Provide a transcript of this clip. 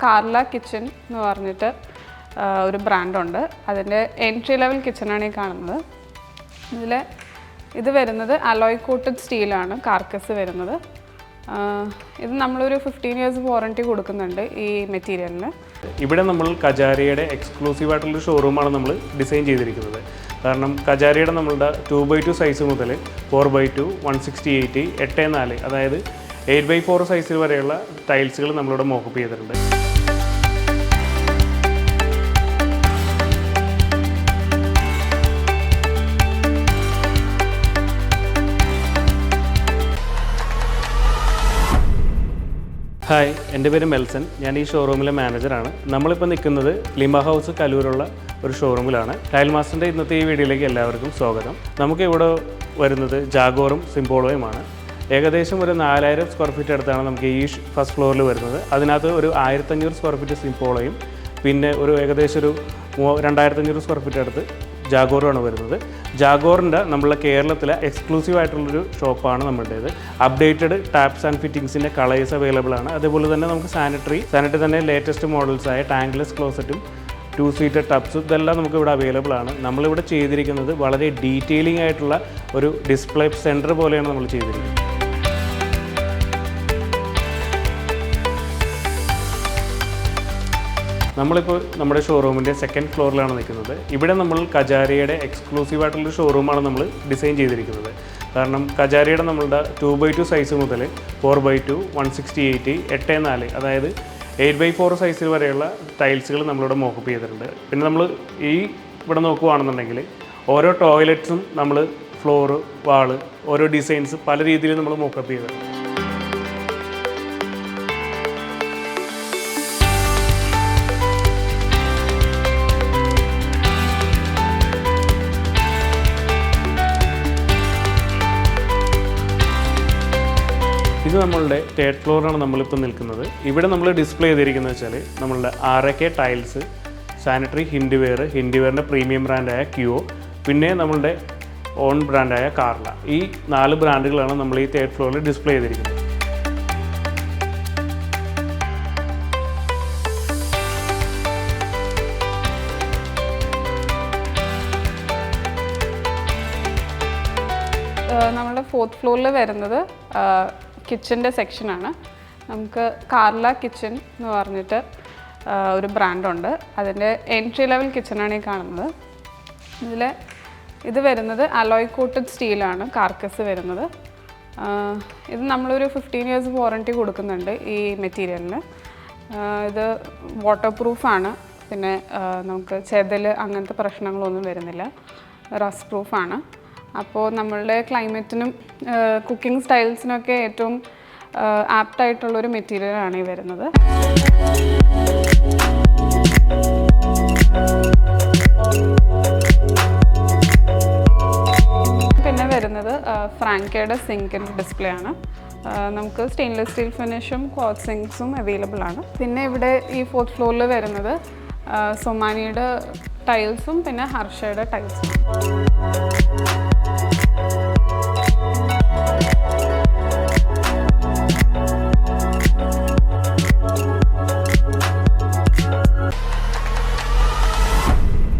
Carla kitchen എന്ന് പറഞ്ഞിട്ട് ഒരു ബ്രാൻഡുണ്ട്. അതിൻ്റെ എൻട്രി ലെവൽ കിച്ചണാണ് ഈ കാണുന്നത്. ഇത് വരുന്നത് അലോയ് കോട്ടഡ് സ്റ്റീലാണ് കാർക്കസ് വരുന്നത്. ഇത് നമ്മളൊരു 15 years വാറണ്ടി കൊടുക്കുന്നുണ്ട് ഈ മെറ്റീരിയലിന്. ഇവിടെ നമ്മൾ കജാരിയുടെ എക്സ്ക്ലൂസീവ് ആയിട്ടുള്ള ഷോറൂമാണ് നമ്മൾ ഡിസൈൻ ചെയ്തിരിക്കുന്നത്. കാരണം കജാരിയുടെ നമ്മളുടെ 2x2 സൈസ് മുതൽ 4x2, 168, 8x4 അതായത് 8x4 സൈസിൽ വരെയുള്ള ടൈൽസുകൾ നമ്മളിവിടെ മോക്കപ്പ് ചെയ്തിട്ടുണ്ട്. ഹായ്, എൻ്റെ പേര് മെൽസൺ. ഞാൻ ഈ ഷോറൂമിലെ മാനേജറാണ്. നമ്മളിപ്പോൾ നിൽക്കുന്നത് ലിംബ ഹൗസ് കലൂരുള്ള ഒരു ഷോറൂമിലാണ്. ടൈൽ മാസ്റ്ററിൻ്റെ ഇന്നത്തെ ഈ വീഡിയോയിലേക്ക് എല്ലാവർക്കും സ്വാഗതം. നമുക്കിവിടെ വരുന്നത് ജാഗോറും സിംബോളോയുമാണ്. ഏകദേശം ഒരു 4000 സ്ക്വയർ ഫീറ്റ് അടുത്താണ് നമുക്ക് ഈ ഫസ്റ്റ് ഫ്ലോറിൽ വരുന്നത്. അതിനകത്ത് ഒരു 1500 സ്ക്വയർ ഫീറ്റ് സിംബോളോയും പിന്നെ ഒരു ഏകദേശം ഒരു 2500 സ്ക്വയർ ഫീറ്റ് അടുത്ത് ജാഗോറുമാണ് വരുന്നത്. ജാഗോറിൻ്റെ നമ്മളെ കേരളത്തിലെ എക്സ്ക്ലൂസീവ് ആയിട്ടുള്ളൊരു ഷോപ്പാണ് നമ്മളുടേത്. അപ്ഡേറ്റഡ് ടാപ്സ് ആൻഡ് ഫിറ്റിങ്സിൻ്റെ കളേഴ്സ് അവൈലബിൾ ആണ്. അതേപോലെ തന്നെ നമുക്ക് സാനിറ്ററി തന്നെ ലേറ്റസ്റ്റ് മോഡൽസായ ടാങ്ക്ലെസ് ക്ലോസറ്റും 2-seater ടബ്സും ഇതെല്ലാം നമുക്ക് ഇവിടെ അവൈലബിൾ ആണ്. നമ്മളിവിടെ ചെയ്തിരിക്കുന്നത് വളരെ ഡീറ്റെയിലിംഗ് ആയിട്ടുള്ള ഒരു ഡിസ്പ്ലേ സെൻറ്റർ പോലെയാണ് നമ്മൾ ചെയ്തിരിക്കുന്നത്. നമ്മളിപ്പോൾ നമ്മുടെ ഷോറൂമിൻ്റെ 2nd ഫ്ലോറിലാണ് നിൽക്കുന്നത്. ഇവിടെ നമ്മൾ കജാരിയുടെ എക്സ്ക്ലൂസീവ് ആയിട്ടുള്ള ഷോറൂമാണ് നമ്മൾ ഡിസൈൻ ചെയ്തിരിക്കുന്നത്. കാരണം കജാരിയുടെ നമ്മളുടെ 2x2 സൈസ് മുതൽ 4x2, 168, 8x4 അതായത് 8x4 സൈസിൽ വരെയുള്ള ടൈൽസുകൾ നമ്മളിവിടെ മോക്കപ്പ് ചെയ്തിട്ടുണ്ട്. പിന്നെ നമ്മൾ ഇവിടെ നോക്കുകയാണെന്നുണ്ടെങ്കിൽ ഓരോ ടോയ്ലറ്റ്സും നമ്മൾ ഫ്ലോറ്, വാള്, ഓരോ ഡിസൈൻസ് പല രീതിയിൽ നമ്മൾ മോക്കപ്പ് ചെയ്തിട്ടുണ്ട്. ഇത് നമ്മളുടെ 3rd ഫ്ലോറാണ് നമ്മളിപ്പോൾ നിൽക്കുന്നത്. ഇവിടെ നമ്മൾ ഡിസ്പ്ലേ ചെയ്തിരിക്കുന്നത് വെച്ചാൽ നമ്മളുടെ RK ടൈൽസ്, സാനിറ്ററി ഹിൻഡിവെയറിൻ്റെ പ്രീമിയം ബ്രാൻഡായ ക്യൂോ, പിന്നെ നമ്മളുടെ ഓൺ ബ്രാൻഡായ കാർല. ഈ 4 ബ്രാൻഡുകളാണ് നമ്മൾ ഈ 3rd ഫ്ലോറിൽ ഡിസ്പ്ലേ ചെയ്തിരിക്കുന്നത്. നമ്മളുടെ 4th ഫ്ലോറിൽ വരുന്നത് കിച്ചൻ്റെ സെക്ഷനാണ്. നമുക്ക് കാർല കിച്ചൺ എന്ന് പറഞ്ഞിട്ട് ഒരു ബ്രാൻഡുണ്ട്. അതിൻ്റെ എൻട്രി ലെവൽ കിച്ചണാണ് ഈ കാണുന്നത്. ഇത് വരുന്നത് അലോയ് കോട്ടഡ് സ്റ്റീലാണ് കാർക്കസ് വരുന്നത്. ഇത് നമ്മളൊരു 15 years വാറണ്ടി കൊടുക്കുന്നുണ്ട് ഈ മെറ്റീരിയലിന്. ഇത് വാട്ടർ പ്രൂഫാണ്. പിന്നെ നമുക്ക് ചെതൽ അങ്ങനത്തെ പ്രശ്നങ്ങളൊന്നും വരുന്നില്ല. റസ്റ്റ് പ്രൂഫാണ്. അപ്പോൾ നമ്മളുടെ ക്ലൈമറ്റിനും കുക്കിംഗ് സ്റ്റൈൽസിനൊക്കെ ഏറ്റവും ആപ്റ്റായിട്ടുള്ളൊരു മെറ്റീരിയലാണ് ഈ വരുന്നത്. പിന്നെ വരുന്നത് ഫ്രാങ്കയുടെ സിങ്കിൻ്റെ ഡിസ്പ്ലേ ആണ്. നമുക്ക് സ്റ്റെയിൻലെസ് സ്റ്റീൽ ഫിനിഷും ക്വാഡ് സിങ്ക്സും അവൈലബിൾ ആണ്. പിന്നെ ഇവിടെ ഈ 4th ഫ്ലോറിൽ വരുന്നത് സൊമാനിയുടെ ടൈൽസും പിന്നെ ഹർഷയുടെ ടൈൽസും.